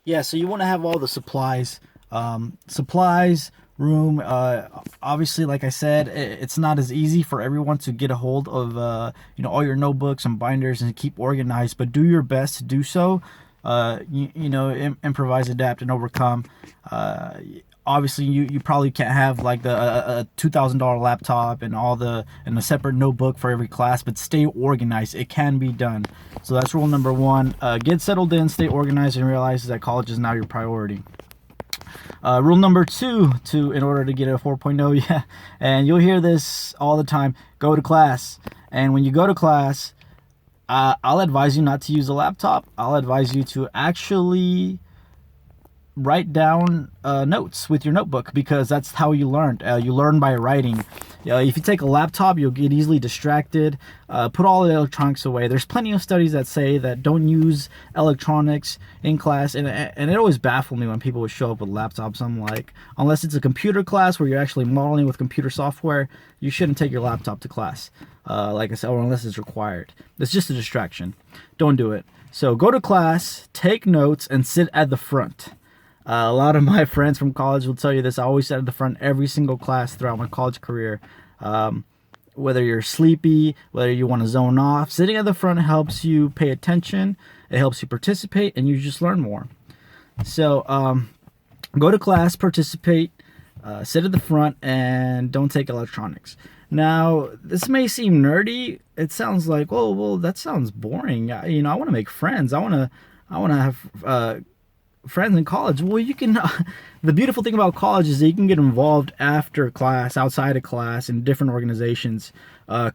Yeah, so you want to have all the supplies, supplies, room. Obviously, like I said, it's not as easy for everyone to get a hold of, all your notebooks and binders and keep organized. But do your best to do so. Improvise, adapt, and overcome. Uh, Obviously, you probably can't have like a $2,000 laptop and a separate notebook for every class, but stay organized. It can be done. So that's rule number one. Get settled in, stay organized, and realize that college is now your priority. Rule number two, in order to get a 4.0, yeah, and you'll hear this all the time: go to class. And when you go to class, I'll advise you not to use a laptop. I'll advise you to actually write down notes with your notebook, because that's how you learn. You learn by writing. If you take a laptop, you'll get easily distracted. Put all the electronics away. There's plenty of studies that say that don't use electronics in class, and it always baffled me when people would show up with laptops. I'm like, unless it's a computer class where you're actually modeling with computer software, you shouldn't take your laptop to class. Like I said, or unless it's required. It's just a distraction. Don't do it. So go to class, take notes, and sit at the front. A lot of my friends from college will tell you this. I always sat at the front every single class throughout my college career. Whether you're sleepy, whether you want to zone off, sitting at the front helps you pay attention. It helps you participate, and you just learn more. So go to class, participate, sit at the front, and don't take electronics. Now, this may seem nerdy. It sounds like, oh, well, that sounds boring. I want to make friends. I want to have friends in college. Well, you can. The beautiful thing about college is that you can get involved after class, outside of class, in different organizations.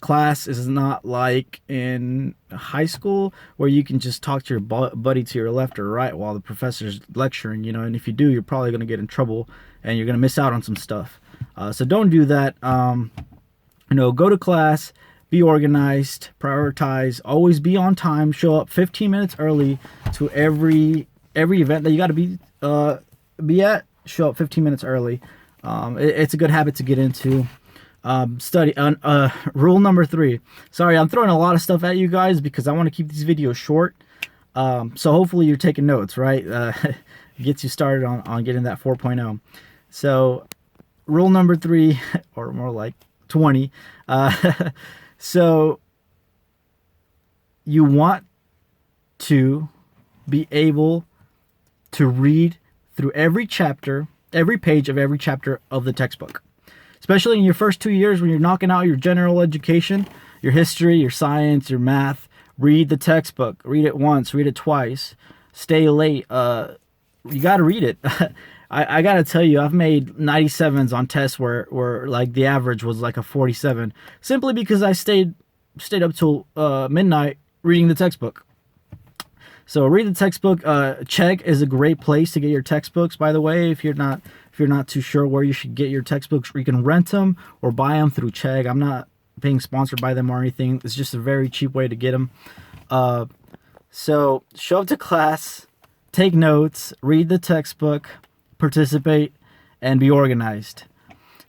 Class is not like in high school where you can just talk to your buddy to your left or right while the professor's lecturing. And if you do, you're probably going to get in trouble and you're going to miss out on some stuff. So don't do that. Go to class. Be organized. Prioritize. Always be on time. Show up 15 minutes early to every event that you got to be at. Show up 15 minutes early. It's a good habit to get into. Study. Rule number 3. Sorry, I'm throwing a lot of stuff at you guys because I want to keep these videos short. So hopefully you're taking notes, right? Gets you started on getting that 4.0. So rule number 3, or more like 20. So you want to be able to read through every page of every chapter of the textbook. Especially in your first 2 years when you're knocking out your general education, your history, your science, your math. Read the textbook. Read it once, read it twice. Stay late. You got to read it. I got to tell you, I've made 97s on tests where like the average was like a 47, simply because I stayed up till midnight reading the textbook. So read the textbook. Chegg is a great place to get your textbooks. By the way, if you're not too sure where you should get your textbooks, you can rent them or buy them through Chegg. I'm not being sponsored by them or anything. It's just a very cheap way to get them. So show up to class, take notes, read the textbook, participate, and be organized.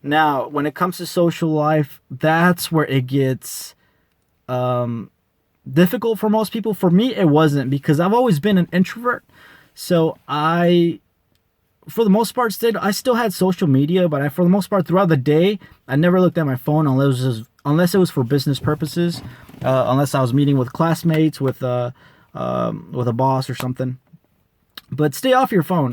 Now, when it comes to social life, that's where it gets difficult for most people. For me, it wasn't, because I've always been an introvert. So for the most part, I still had social media, but for the most part, throughout the day, I never looked at my phone unless it was for business purposes, unless I was meeting with classmates, with a boss or something. But stay off your phone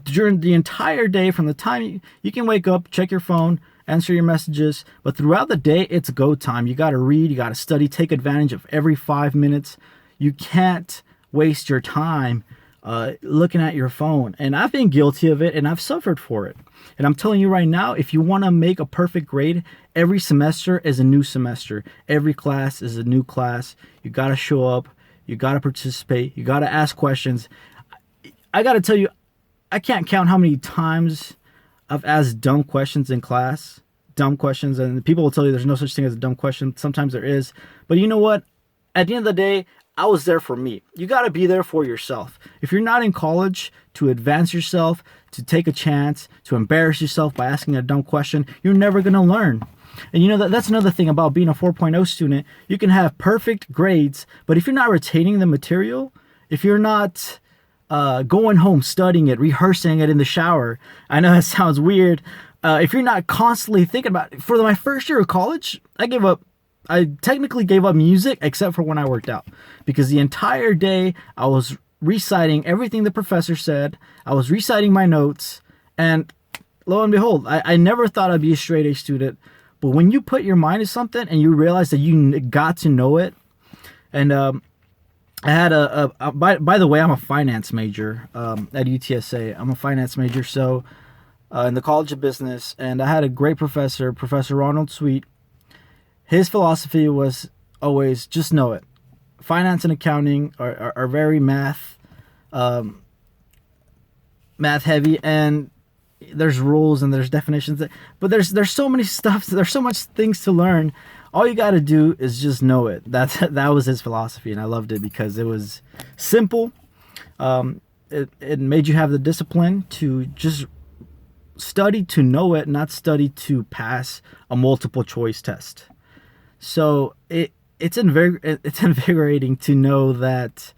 during the entire day. From the time you can wake up, check your phone, answer your messages, but throughout the day, it's go time. You got to read, you got to study, take advantage of every 5 minutes. You can't waste your time looking at your phone. And I've been guilty of it, and I've suffered for it. And I'm telling you right now, if you want to make a perfect grade, every semester is a new semester. Every class is a new class. You got to show up. You got to participate. You got to ask questions. I got to tell you, I can't count how many times I've asked dumb questions in class. Dumb questions. And people will tell you there's no such thing as a dumb question. Sometimes there is. But you know what? At the end of the day, I was there for me. You got to be there for yourself. If you're not in college to advance yourself, to take a chance, to embarrass yourself by asking a dumb question, you're never going to learn. And that's another thing about being a 4.0 student. You can have perfect grades, but if you're not retaining the material, if you're not going home, studying it, rehearsing it in the shower. I know that sounds weird. If you're not constantly thinking about it. For my first year of college, I technically gave up music except for when I worked out, because the entire day I was reciting everything the professor said. I was reciting my notes, and lo and behold, I never thought I'd be a straight A student. But when you put your mind to something and you realize that you got to know it, and I had by the way, I'm a finance major at UTSA. I'm a finance major, so in the College of Business, and I had a great professor, Professor Ronald Sweet. His philosophy was always just know it. Finance and accounting are very math heavy, and there's rules and there's definitions, but there's so many stuff, there's so much things to learn. All you got to do is just know it. That was his philosophy, and I loved it because it was simple. It made you have the discipline to just study to know it, not study to pass a multiple choice test. So it's invigorating to know that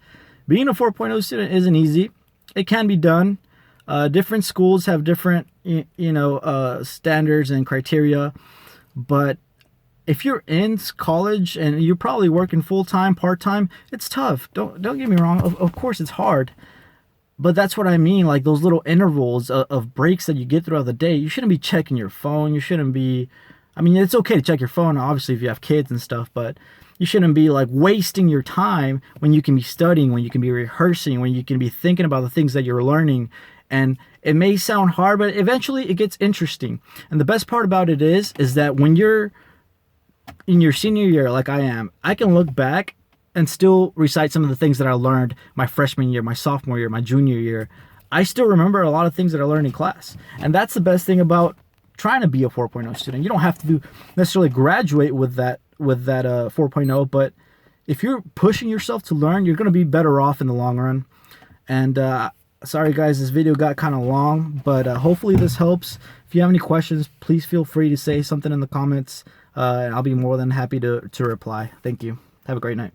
being a 4.0 student isn't easy. It can be done. Different schools have different, standards and criteria. But if you're in college and you're probably working full-time, part-time, it's tough. Don't get me wrong. Of course, it's hard. But that's what I mean. Like those little intervals of breaks that you get throughout the day, you shouldn't be checking your phone. You shouldn't be... I mean, it's okay to check your phone, obviously, if you have kids and stuff, but you shouldn't be like wasting your time when you can be studying, when you can be rehearsing, when you can be thinking about the things that you're learning. And it may sound hard, but eventually it gets interesting. And the best part about it is that when you're in your senior year, like I am, I can look back and still recite some of the things that I learned my freshman year, my sophomore year, my junior year. I still remember a lot of things that I learned in class. And that's the best thing about trying to be a 4.0 student. You don't have to necessarily graduate with that 4.0, but if you're pushing yourself to learn, you're going to be better off in the long run. And sorry guys, this video got kind of long, but hopefully this helps. If you have any questions, please feel free to say something in the comments. I'll be more than happy to reply. Thank you. Have a great night.